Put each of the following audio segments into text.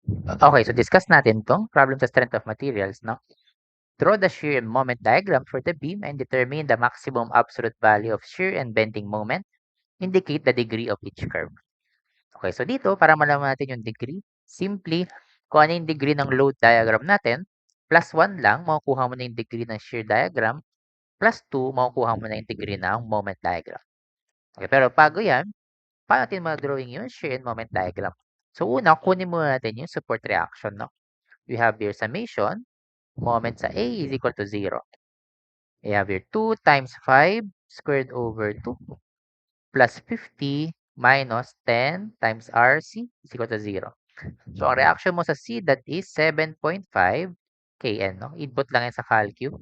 Okay, so discuss natin tong problem sa strength of materials, no? Draw the shear and moment diagram for the beam and determine the maximum absolute value of shear and bending moment. Indicate the degree of each curve. Okay, so dito, para malaman natin yung degree, simply, kung ano yung degree ng load diagram natin, plus 1 lang, makukuha mo na yung degree ng shear diagram, plus 2, makukuha mo na yung degree ng moment diagram. Okay, pero bago yan, paano natin ma-drawing yung shear and moment diagram? So una, kunin muna natin yung support reaction, no? We have your summation, moment sa A is equal to 0. We have here 2 times 5 squared over 2 plus 50 minus 10 times RC is equal to 0. So, ang reaction mo sa C, that is 7.5 kN, no? Input lang yan sa calcu.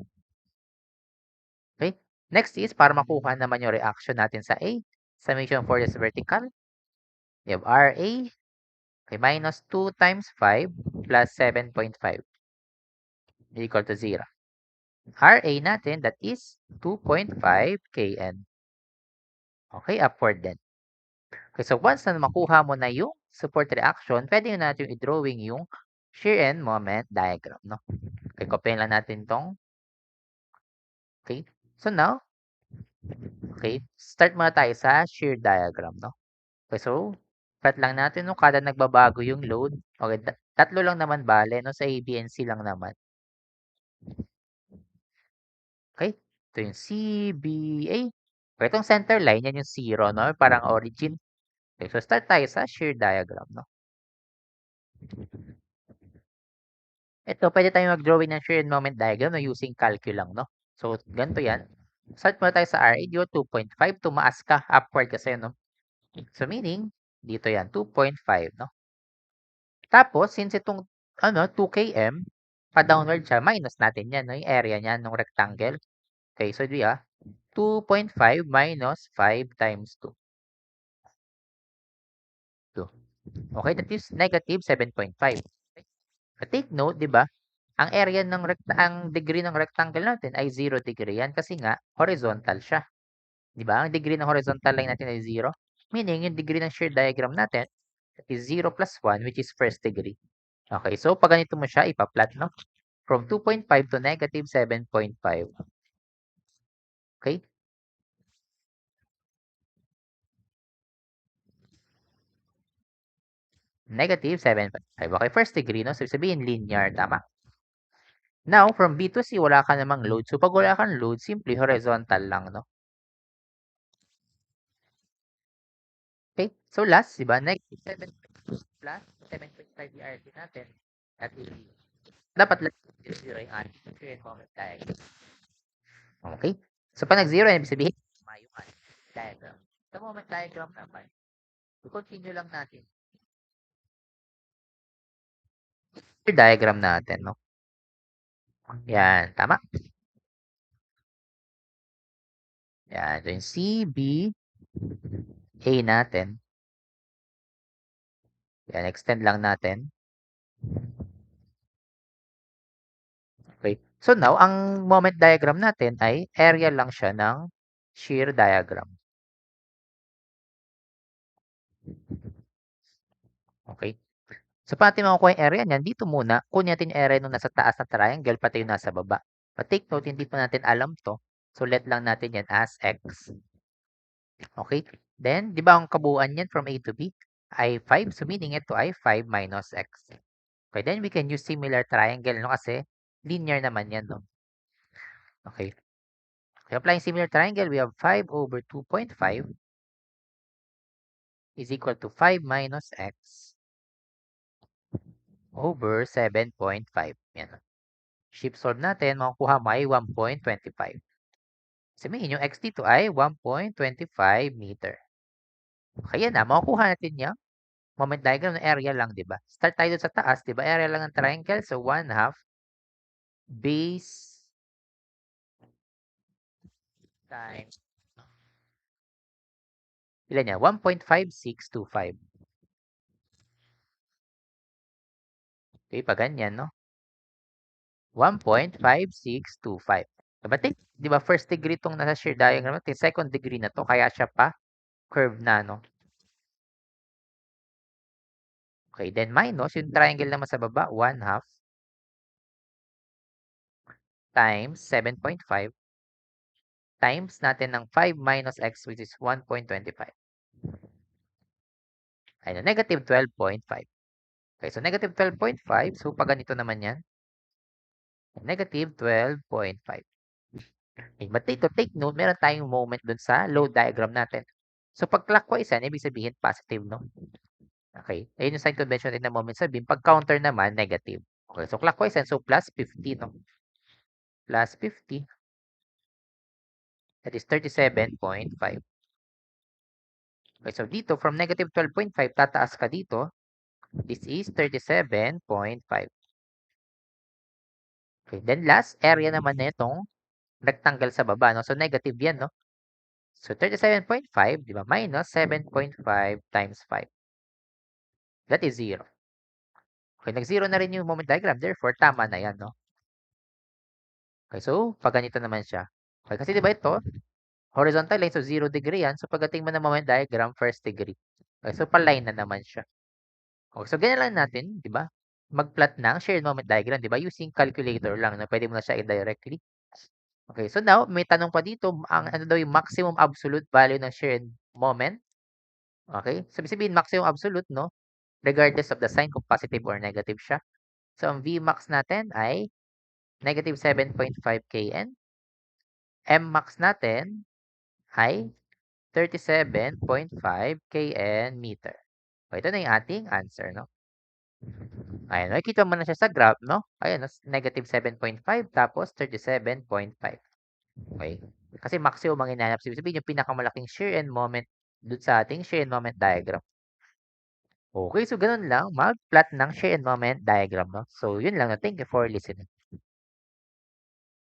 Okay? Next is, para makuha naman yung reaction natin sa A, summation for this vertical, we have RA, okay, minus 2 times 5 plus 7.5 equal to 0. RA natin, that is 2.5 kN. Okay, upward din. Okay, so once na makuha mo na yung support reaction, pwede nyo natin i-drawing yung shear and moment diagram, no? Okay, copyin lang natin tong. Okay, so now, okay, start muna tayo sa shear diagram, no? Okay, so, cut lang natin, no? Kada nagbabago yung load. Okay, tatlo lang naman bale, no? Sa A, B, and C lang naman. Okay, ito yung C, B, A. Okay, itong center line, yan yung 0, no? Parang origin. Okay, so start tayo sa shear diagram, no? Ito, pwede tayong mag-drawing ng shear and moment diagram no, using calcu lang, no? So, ganito yan. Start muna tayo sa RA, 2.5. Tumaas ka, upward kasi, no? So, meaning, dito yan, 2.5, no? Tapos, since itong, 2 km, pa-downward siya, minus natin yan, no? Yung area niya, ng rectangle. Okay, so, 2.5 minus 5 times 2. 2. Okay, that is negative 7.5. Okay? But take note, di ba? Ang area ng ang degree ng rectangle natin ay 0 degree yan kasi nga horizontal siya. 'Di ba? Ang degree ng horizontal line natin ay 0. Meaning, yung degree ng shear diagram natin is 0 plus 1 which is first degree. Okay, so pag ganito mo siya, ipa-plot, no? From 2.5 to negative 7.5. Okay? Negative 7.5. Okay, first degree, no? So, sabihin linear, tama? Now, from B to C, wala ka namang load. So, pag wala kang load, simply horizontal lang, no? Okay? So, last, diba? Negative 7 plus 7.5 ERC natin. At dapat lang 0 yung ating current moment diagram. Okay? So, pag nag-0, ibig sabihin, yung ating diagram. Sa moment diagram naman, i-continue lang natin yung diagram natin, no? Yan, tama? Yan, so yung C, B, A natin. Yan, extend lang natin. Okay. So now, ang moment diagram natin ay area lang siya ng shear diagram. Okay. So, paano natin makukuha yung area niyan? Dito muna, kunin natin yung area nung nasa taas na triangle, pati yung nasa baba. But take note, hindi pa natin alam to. So, let lang natin yan as x. Okay? Then, di ba ang kabuuan yan from A to B ay 5? So, meaning ito ay 5 minus x. Okay, then we can use similar triangle, no? Kasi linear naman yan, no? Okay. So, applying similar triangle, we have 5 over 2.5 is equal to 5 minus x over 7.5. Yan. Shift solve natin, makukuha mo ay 1.25. Sabihin yung x dito ay 1.25 meter. Kaya na, makukuha natin yung moment diagram ng area lang, di ba? Start tayo sa taas, di ba? Area lang ng triangle, so 1/2 base times, ilan yan? 1.5625. Okay, pa ganyan, no? 1.5625. Diba, di ba, first degree itong nasa shear diagram natin, second degree na to, kaya siya pa curve na, no? Okay, then minus yung triangle naman sa baba, 1/2 times 7.5 times natin ng 5 minus x which is 1.25. Ayun, negative 12.5. Okay, so negative 12.5. So, pag ganito naman yan, negative 12.5. Okay, but take note, meron tayong moment dun sa load diagram natin. So, pag clockwise yan, ibig sabihin positive, no? Okay, ayun yung sign convention din ng moment sa beam. Pag counter naman, negative. Okay, so clockwise yan, so plus 50, no? Plus 50, that is 37.5. Okay, so dito, from negative 12.5, tataas ka dito. This is 37.5. Okay, then last area naman na itong rectangle sa baba, no? So, negative yan, no? So, 37.5, di ba? Minus 7.5 times 5. That is 0. Okay, nag-0 na rin yung moment diagram. Therefore, tama na yan, no? Okay, so, pag ganito naman siya. Okay, kasi di ba ito, horizontal line, so 0 degree yan. So, pagdating mo ng moment diagram, first degree. Okay, so, paline na naman siya. Okay, so, ganyan lang natin, di ba? Mag-plot ng shared moment diagram, di ba? Using calculator lang, na pwede mo na siya indirectly. Okay, so now, may tanong pa dito, ang ano daw yung maximum absolute value ng shared moment? Okay, so, ibig sabihin, maximum absolute, no? Regardless of the sign, kung positive or negative siya. So, ang Vmax natin ay negative 7.5 kN. Mmax natin ay 37.5 kN meter. So, ito na yung ating answer, no? Ayan, makikita mo na siya sa graph, no? Ayan, negative 7.5 tapos 37.5. Okay? Kasi maximum ang hinahanap. Sabihin yung pinakamalaking shear and moment dun sa ating shear and moment diagram. Okay, so ganun lang mag-plot ng shear and moment diagram, no? So, yun lang. No? Thank you for listening.